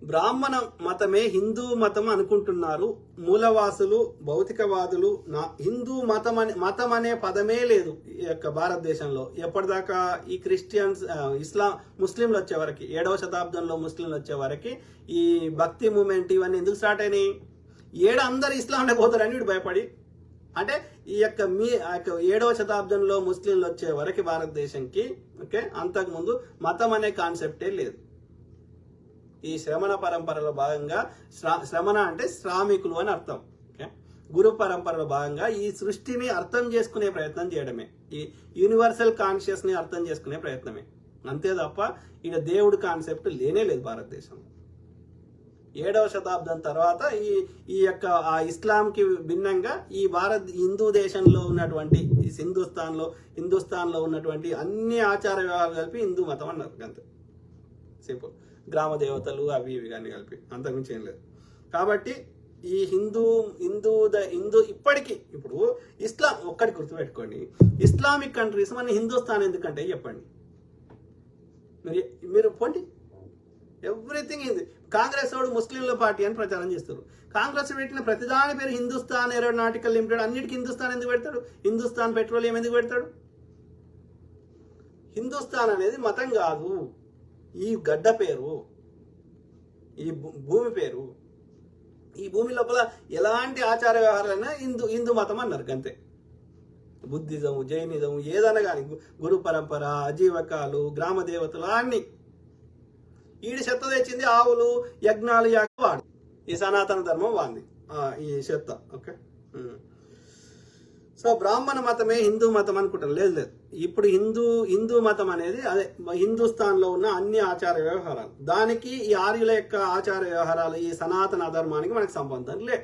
బ్రాహ్మణ మతమే హిందూ మతం అనుకుంటున్నారు మూలవాసులు, భౌతికవాదులు. హిందూ మతం అనే పదమే లేదు ఈ యొక్క భారతదేశంలో. ఎప్పటిదాకా ఈ క్రిస్టియన్స్, ముస్లింలు వచ్చే వరకు 7వ శతాబ్దంలో ముస్లింలు వచ్చే వరకు ఈ భక్తి మూమెంట్ ఇవన్నీ ఎందుకు స్టార్ట్ అయినాయి? అందరు ఇస్లాంలోకి పోతారని వీడు భయపడి. అంటే ఈ యొక్క 7వ శతాబ్దంలో ముస్లింలు వచ్చే వరకు భారతదేశంకి ఓకే, అంతకుముందు మతం అనే కాన్సెప్టే లేదు. ఈ శ్రమణ పరంపరలో భాగంగా, శ్రమణ అంటే శ్రామికులు అని అర్థం. ఓకే, గురు పరంపరలో భాగంగా ఈ సృష్టిని అర్థం చేసుకునే ప్రయత్నం చేయడమే, ఈ యూనివర్సల్ కాన్షియస్ ని అర్థం చేసుకునే ప్రయత్నమే. అంతే తప్ప ఇక దేవుడు కాన్సెప్ట్ లేనే లేదు భారతదేశంలో. 7వ శతాబ్దం తర్వాత ఈ యొక్క ఆ ఇస్లాంకి భిన్నంగా ఈ హిందూ దేశంలో ఉన్నటువంటి ఈ హిందుస్థాన్లో ఉన్నటువంటి అన్ని ఆచార వ్యవహారాలు కలిపి హిందూ మతం అన్నారు. అంతే సింపుల్. గ్రామ దేవతలు అవి ఇవి కానీ కలిపి, అంతకుమించి ఏం లేదు. కాబట్టి ఈ హిందూ ఇప్పటికీ ఇప్పుడు ఇస్లాం ఒక్కటి గుర్తుపెట్టుకోండి, ఇస్లామిక్ కంట్రీస్ మన హిందుస్థాన్ ఎందుకంటే చెప్పండి మీరు పోండి. ఎవ్రీథింగ్ ఇది కాంగ్రెస్ వాడు ముస్లింల పార్టీ అని ప్రచారం చేస్తారు. కాంగ్రెస్ పెట్టిన ప్రతిదాని పేరు హిందుస్థాన్ ఏరోనాటికల్ లిమిటెడ్, అన్నిటికీ హిందుస్థాన్ ఎందుకు పెడతాడు? హిందుస్థాన్ పెట్రోలియం ఎందుకు పెడతాడు? హిందుస్థాన్ అనేది మతం కాదు, ఈ గడ్డ పేరు, ఈ భూమి పేరు. ఈ భూమి లోపల ఎలాంటి ఆచార వ్యవహారాలైనా హిందూ మతం అన్నారు అంతే. బుద్ధిజం, జైనిజం ఏదైనా కానీ, గురు పరంపర, అజీవకాలు, గ్రామ దేవతలు అన్ని ఈడి చెత్త తెచ్చింది ఆవులు, యజ్ఞాలు, వాడు ఈ సనాతన ధర్మం వాంది ఈ చెత్త. ఓకే, సో బ్రాహ్మణ మతమే హిందూ మతం అనుకుంటారు. లేదు, ఇప్పుడు హిందూ మతం అనేది అదే హిందుస్థాన్లో ఉన్న అన్ని ఆచార వ్యవహారాలు. దానికి ఈ ఆర్యుల యొక్క ఆచార వ్యవహారాలు, ఈ సనాతన ధర్మానికి మనకు సంబంధం లే.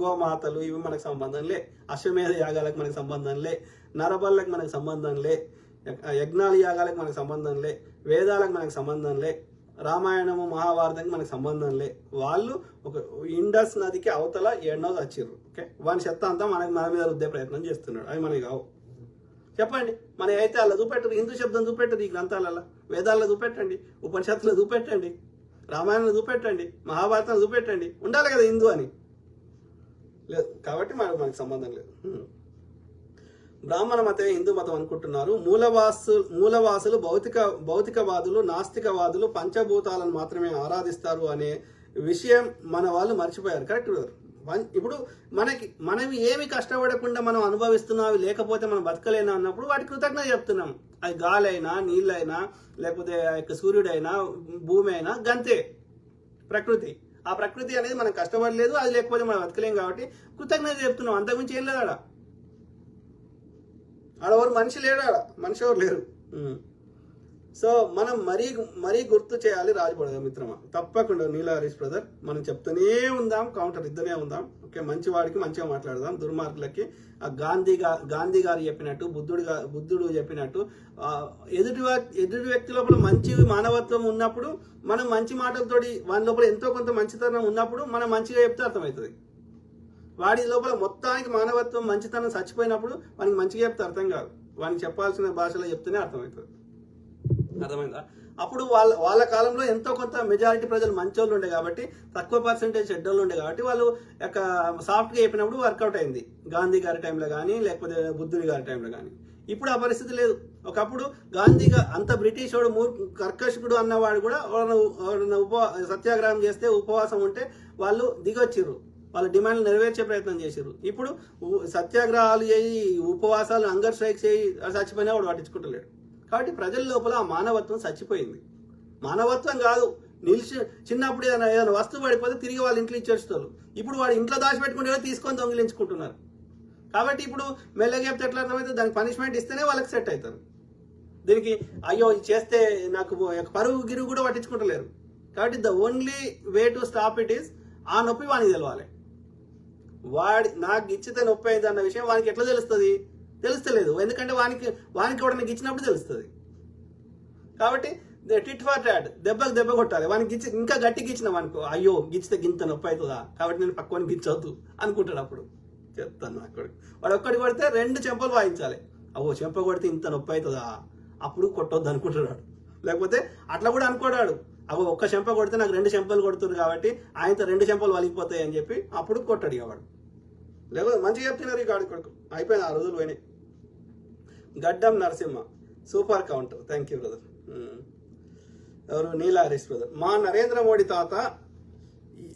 గోమాతలు ఇవి మనకు సంబంధం లే, అశ్వమేధ యాగాలకు మనకు సంబంధం లే, నరబళ్ళకు మనకు సంబంధం లే, యజ్ఞాల యాగాలకు మనకు సంబంధం లే, వేదాలకు మనకు సంబంధం లే, రామాయణము మహాభారతానికి మనకు సంబంధం లే. వాళ్ళు ఒక ఇండస్ నదికి అవతల ఎన్నో వచ్చిర్రు. ఓకే, వాని చెత్త అంతా మన మీద రుద్దే ప్రయత్నం చేస్తున్నాడు. అవి మనకి కావు. చెప్పండి, మన అయితే అలా చూపెట్టరు, హిందూ శబ్దం చూపెట్టరు. ఈ గ్రంథాలలో, వేదాల్లో చూపెట్టండి, ఉపనిషత్తులో చూపెట్టండి, రామాయణంలో చూపెట్టండి, మహాభారతంలో చూపెట్టండి. ఉండాలి కదా హిందూ అని. లేదు కాబట్టి మనకు సంబంధం లేదు. బ్రాహ్మణ మతమే హిందూ మతం అనుకుంటున్నారు మూలవాసులు, భౌతికవాదులు, నాస్తికవాదులు పంచభూతాలను మాత్రమే ఆరాధిస్తారు అనే విషయం మన వాళ్ళు మర్చిపోయారు. Correct brother. ఇప్పుడు మనవి ఏమి కష్టపడకుండా మనం అనుభవిస్తున్నాం, లేకపోతే మనం బతకలేనా అన్నప్పుడు వాటి కృతజ్ఞత చెప్తున్నాం. అది గాలైనా, నీళ్ళైనా, లేకపోతే సూర్యుడైనా, భూమి అయినా గంతే ప్రకృతి. ఆ ప్రకృతి అనేది మనం కష్టపడలేదు, అది లేకపోతే మనం బతకలేం కాబట్టి కృతజ్ఞత చెప్తున్నాం. అంతకుమించి ఏం లేదు. ఆడెవరు మనిషి లేడు, మనిషి ఎవరు లేరు. సో మనం మరీ గుర్తు చేయాలి రాజపడగా మిత్రమా, తప్పకుండా. నీలా హరీష్ బ్రదర్, మనం చెప్తూనే ఉందాం, కౌంటర్ ఇద్దనే ఉందాం. ఓకే, మంచివాడికి మంచిగా మాట్లాడదాం, దుర్మార్గులకి ఆ గాంధీ గారు చెప్పినట్టు, బుద్ధుడు చెప్పినట్టు ఎదుటి వ్యక్తి లోపల మంచి మానవత్వం ఉన్నప్పుడు, మనం మంచి మాటలతోటి వాని లోపల ఎంతో కొంత మంచితనం ఉన్నప్పుడు మనం మంచిగా చెప్తే అర్థమవుతుంది. వాడి లోపల మొత్తానికి మానవత్వం, మంచితనం చచ్చిపోయినప్పుడు వానికి మంచిగా చెప్తే అర్థం కాదు. వానికి చెప్పాల్సిన భాషలో చెప్తేనే అర్థమవుతుంది. అర్థమైందా? అప్పుడు వాళ్ళ కాలంలో ఎంతో కొంత మెజారిటీ ప్రజలు మంచోళ్ళు ఉండే కాబట్టి, తక్కువ పర్సెంటేజ్ చెడ్డోళ్ళు ఉండే కాబట్టి వాళ్ళు యొక్క సాఫ్ట్గా చెప్పినప్పుడు వర్కౌట్ అయింది. గాంధీ గారి టైంలో కానీ, లేకపోతే బుద్ధుడి గారి టైంలో కానీ. ఇప్పుడు ఆ పరిస్థితి లేదు. ఒకప్పుడు గాంధీగా అంత బ్రిటిష్ వాడు కర్కశకుడు అన్నవాడు కూడా సత్యాగ్రహం చేస్తే, ఉపవాసం ఉంటే వాళ్ళు దిగొచ్చిర్రు, వాళ్ళ డిమాండ్లు నెరవేర్చే ప్రయత్నం చేశారు. ఇప్పుడు సత్యాగ్రహాలు చేయి, ఉపవాసాలు, హంగర్ స్ట్రైక్స్ చేయి, చచ్చిపోయినా వాడు పట్టించుకుంటలేడు. కాబట్టి ప్రజల లోపల ఆ మానవత్వం చచ్చిపోయింది. మానవత్వం కాదు, చిన్నప్పుడు ఏదైనా వస్తువు పడిపోతే తిరిగి వాళ్ళ ఇంట్లో ఇచ్చేస్తారు. ఇప్పుడు వాడు ఇంట్లో దాచిపెట్టుకుంటే తీసుకొని దొంగిలించుకుంటున్నారు. కాబట్టి ఇప్పుడు మెల్లగా చెప్తే ఎట్లా అర్థమైతే, దానికి పనిష్మెంట్ ఇస్తేనే వాళ్ళకి సెట్ అవుతారు. దీనికి అయ్యో ఇది చేస్తే నాకు పరువు గిరువు కూడా పట్టించుకుంటలేరు. కాబట్టి the only way to stop it is, ఆ నొప్పి వానికి తెలవాలి. నాకు ఇచ్చితే నొప్పి అయింది అన్న విషయం వానికి ఎట్లా తెలుస్తలేదు. ఎందుకంటే వానికి కూడా నాకు ఇచ్చినప్పుడు తెలుస్తుంది. కాబట్టి టిట్ ఫర్ టాట్, దెబ్బ కొట్టాలి. వానికి ఇంకా గట్టికి ఇచ్చినాం అనుకో, అయ్యో గిచ్చితే గింత నొప్పి అవుతుందా, కాబట్టి నేను పక్కన గిచ్చవద్దు అనుకుంటాడు. అప్పుడు చెప్తాను, వాడు ఒక్కడి కొడితే 2 చెంపలు వాయించాలి. అవ్వో చెంప కొడితే ఇంత నొప్పి అవుతుందా, అప్పుడు కొట్టొద్దు అనుకుంటున్నాడు. లేకపోతే అట్లా కూడా అనుకోడాడు, అవి ఒక్క చెంప కొడితే నాకు 2 చెంపలు కొడుతున్నారు కాబట్టి ఆయనతో 2 చెంపలు వలిగిపోతాయి అని చెప్పి అప్పుడు కొట్టాడు ఇక వాడు. లేకపోతే మంచిగా చెప్తున్నారు ఈ గాడి కొడుకు. అయిపోయింది, ఆ రోజులు పోయినాయి. గడ్డం Narasimha super counter, thank you brother. ఎవరు నీలా హరీష్ బ్రదర్. మా నరేంద్ర మోడీ తాత